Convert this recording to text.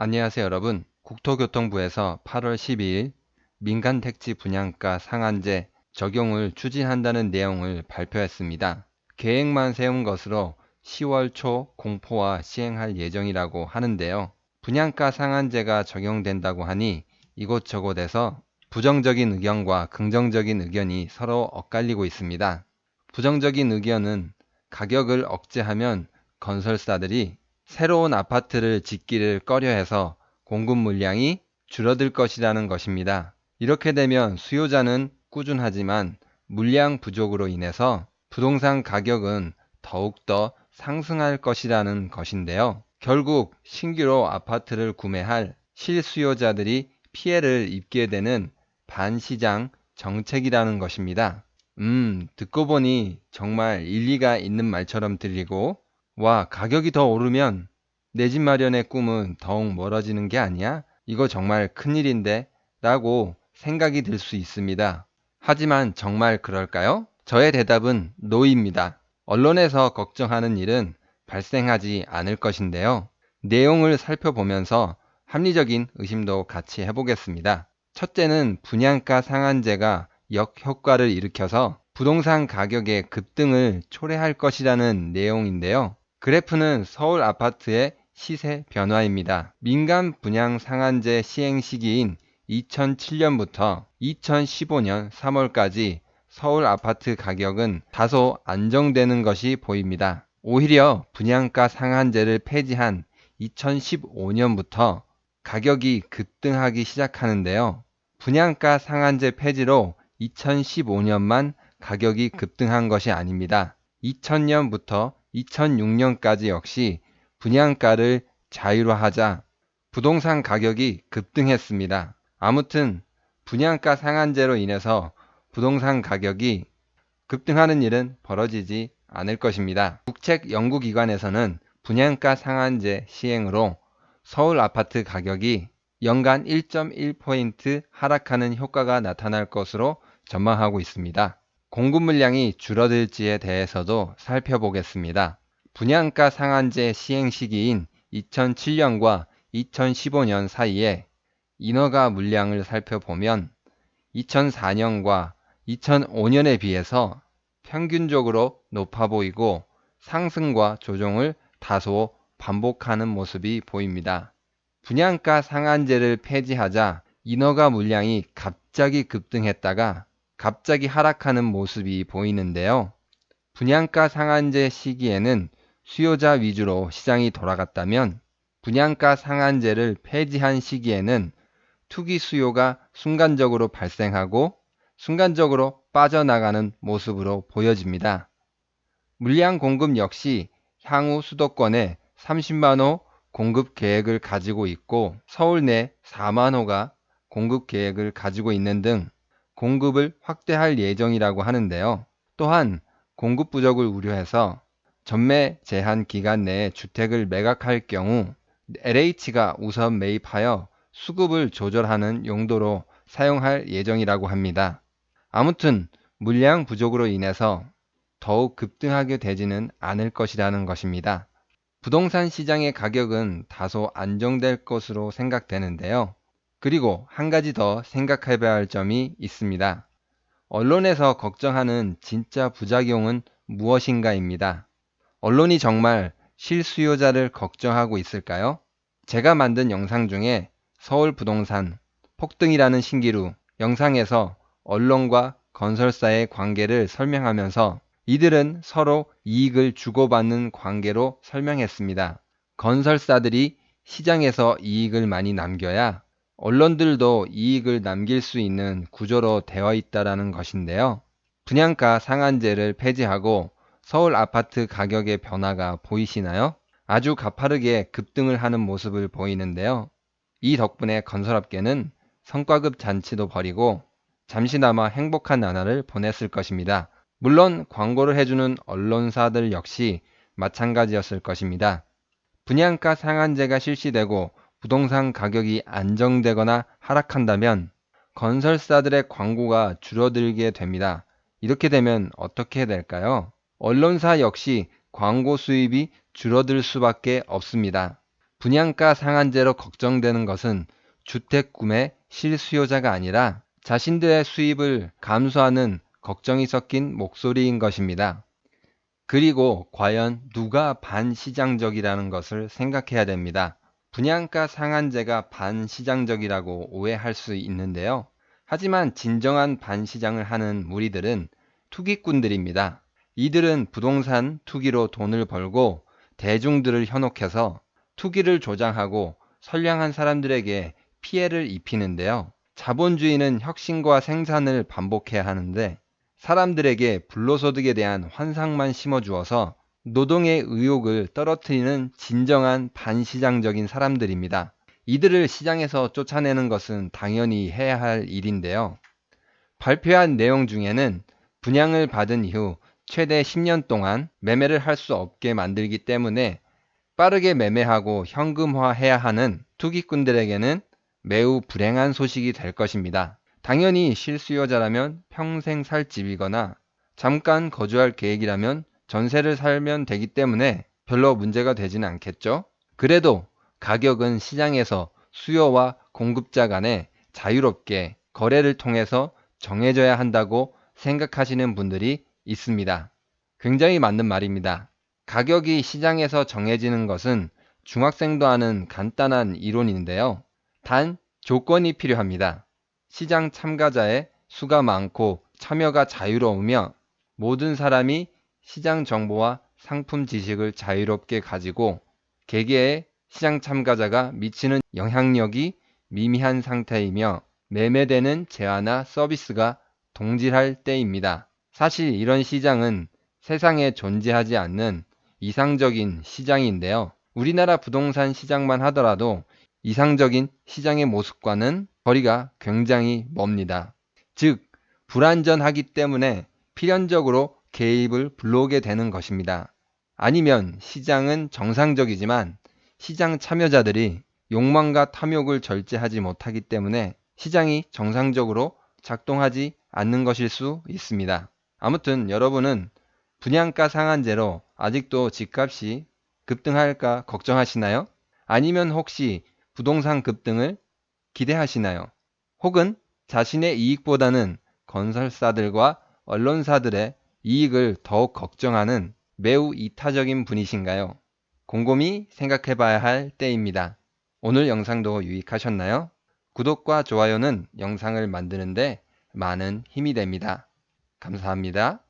안녕하세요, 여러분. 국토교통부에서 8월 12일 민간택지 분양가 상한제 적용을 추진한다는 내용을 발표했습니다. 계획만 세운 것으로 10월 초 공포화 시행할 예정이라고 하는데요. 분양가 상한제가 적용된다고 하니 이곳저곳에서 부정적인 의견과 긍정적인 의견이 서로 엇갈리고 있습니다. 부정적인 의견은 가격을 억제하면 건설사들이 새로운 아파트를 짓기를 꺼려해서 공급 물량이 줄어들 것이라는 것입니다. 이렇게 되면 수요자는 꾸준하지만 물량 부족으로 인해서 부동산 가격은 더욱더 상승할 것이라는 것인데요. 결국 신규로 아파트를 구매할 실수요자들이 피해를 입게 되는 반시장 정책이라는 것입니다. 듣고 보니 정말 일리가 있는 말처럼 들리고, 와, 가격이 더 오르면 내 집 마련의 꿈은 더욱 멀어지는 게 아니야? 이거 정말 큰일인데? 라고 생각이 들 수 있습니다. 하지만 정말 그럴까요? 저의 대답은 노입니다. 언론에서 걱정하는 일은 발생하지 않을 것인데요. 내용을 살펴보면서 합리적인 의심도 같이 해보겠습니다. 첫째는 분양가 상한제가 역효과를 일으켜서 부동산 가격의 급등을 초래할 것이라는 내용인데요. 그래프는 서울 아파트의 시세 변화입니다. 민간 분양 상한제 시행 시기인 2007년부터 2015년 3월까지 서울 아파트 가격은 다소 안정되는 것이 보입니다. 오히려 분양가 상한제를 폐지한 2015년부터 가격이 급등하기 시작하는데요. 분양가 상한제 폐지로 2015년만 가격이 급등한 것이 아닙니다. 2000년부터 2006년까지 역시 분양가를 자유화하자 부동산 가격이 급등했습니다. 아무튼 분양가 상한제로 인해서 부동산 가격이 급등하는 일은 벌어지지 않을 것입니다. 국책연구기관에서는 분양가 상한제 시행으로 서울 아파트 가격이 연간 1.1포인트 하락하는 효과가 나타날 것으로 전망하고 있습니다. 공급 물량이 줄어들지에 대해서도 살펴보겠습니다. 분양가 상한제 시행 시기인 2007년과 2015년 사이에 인허가 물량을 살펴보면 2004년과 2005년에 비해서 평균적으로 높아 보이고 상승과 조정을 다소 반복하는 모습이 보입니다. 분양가 상한제를 폐지하자 인허가 물량이 갑자기 급등했다가 갑자기 하락하는 모습이 보이는데요. 분양가 상한제 시기에는 수요자 위주로 시장이 돌아갔다면 분양가 상한제를 폐지한 시기에는 투기 수요가 순간적으로 발생하고 순간적으로 빠져나가는 모습으로 보여집니다. 물량 공급 역시 향후 수도권에 30만 호 공급 계획을 가지고 있고 서울 내 4만 호가 공급 계획을 가지고 있는 등 공급을 확대할 예정이라고 하는데요. 또한 공급 부족을 우려해서 전매 제한 기간 내에 주택을 매각할 경우 LH가 우선 매입하여 수급을 조절하는 용도로 사용할 예정이라고 합니다. 아무튼 물량 부족으로 인해서 더욱 급등하게 되지는 않을 것이라는 것입니다. 부동산 시장의 가격은 다소 안정될 것으로 생각되는데요. 그리고 한 가지 더 생각해 봐야 할 점이 있습니다. 언론에서 걱정하는 진짜 부작용은 무엇인가입니다. 언론이 정말 실수요자를 걱정하고 있을까요? 제가 만든 영상 중에 서울 부동산 폭등이라는 신기루 영상에서 언론과 건설사의 관계를 설명하면서 이들은 서로 이익을 주고받는 관계로 설명했습니다. 건설사들이 시장에서 이익을 많이 남겨야 언론들도 이익을 남길 수 있는 구조로 되어 있다는 것인데요. 분양가 상한제를 폐지하고 서울 아파트 가격의 변화가 보이시나요? 아주 가파르게 급등을 하는 모습을 보이는데요. 이 덕분에 건설업계는 성과급 잔치도 벌이고 잠시나마 행복한 나날을 보냈을 것입니다. 물론 광고를 해주는 언론사들 역시 마찬가지였을 것입니다. 분양가 상한제가 실시되고 부동산 가격이 안정되거나 하락한다면 건설사들의 광고가 줄어들게 됩니다. 이렇게 되면 어떻게 될까요? 언론사 역시 광고 수입이 줄어들 수밖에 없습니다. 분양가 상한제로 걱정되는 것은 주택 구매 실수요자가 아니라 자신들의 수입을 감수하는 걱정이 섞인 목소리인 것입니다. 그리고 과연 누가 반시장적이라는 것을 생각해야 됩니다. 분양가 상한제가 반시장적이라고 오해할 수 있는데요. 하지만 진정한 반시장을 하는 무리들은 투기꾼들입니다. 이들은 부동산 투기로 돈을 벌고 대중들을 현혹해서 투기를 조장하고 선량한 사람들에게 피해를 입히는데요. 자본주의는 혁신과 생산을 반복해야 하는데 사람들에게 불로소득에 대한 환상만 심어주어서 노동의 의욕을 떨어뜨리는 진정한 반시장적인 사람들입니다. 이들을 시장에서 쫓아내는 것은 당연히 해야 할 일인데요. 발표한 내용 중에는 분양을 받은 이후 최대 10년 동안 매매를 할 수 없게 만들기 때문에 빠르게 매매하고 현금화해야 하는 투기꾼들에게는 매우 불행한 소식이 될 것입니다. 당연히 실수요자라면 평생 살 집이거나 잠깐 거주할 계획이라면 전세를 살면 되기 때문에 별로 문제가 되지는 않겠죠. 그래도 가격은 시장에서 수요와 공급자 간에 자유롭게 거래를 통해서 정해져야 한다고 생각하시는 분들이 있습니다. 굉장히 맞는 말입니다. 가격이 시장에서 정해지는 것은 중학생도 아는 간단한 이론인데요. 단 조건이 필요합니다. 시장 참가자의 수가 많고 참여가 자유로우며 모든 사람이 시장 정보와 상품 지식을 자유롭게 가지고 개개의 시장 참가자가 미치는 영향력이 미미한 상태이며 매매되는 재화나 서비스가 동질할 때입니다. 사실 이런 시장은 세상에 존재하지 않는 이상적인 시장인데요. 우리나라 부동산 시장만 하더라도 이상적인 시장의 모습과는 거리가 굉장히 멉니다. 즉, 불안전하기 때문에 필연적으로 개입을 불러오게 되는 것입니다. 아니면 시장은 정상적이지만 시장 참여자들이 욕망과 탐욕을 절제하지 못하기 때문에 시장이 정상적으로 작동하지 않는 것일 수 있습니다. 아무튼 여러분은 분양가 상한제로 아직도 집값이 급등할까 걱정하시나요? 아니면 혹시 부동산 급등을 기대하시나요? 혹은 자신의 이익보다는 건설사들과 언론사들의 이익을 더욱 걱정하는 매우 이타적인 분이신가요? 곰곰이 생각해 봐야 할 때입니다. 오늘 영상도 유익하셨나요? 구독과 좋아요는 영상을 만드는데 많은 힘이 됩니다. 감사합니다.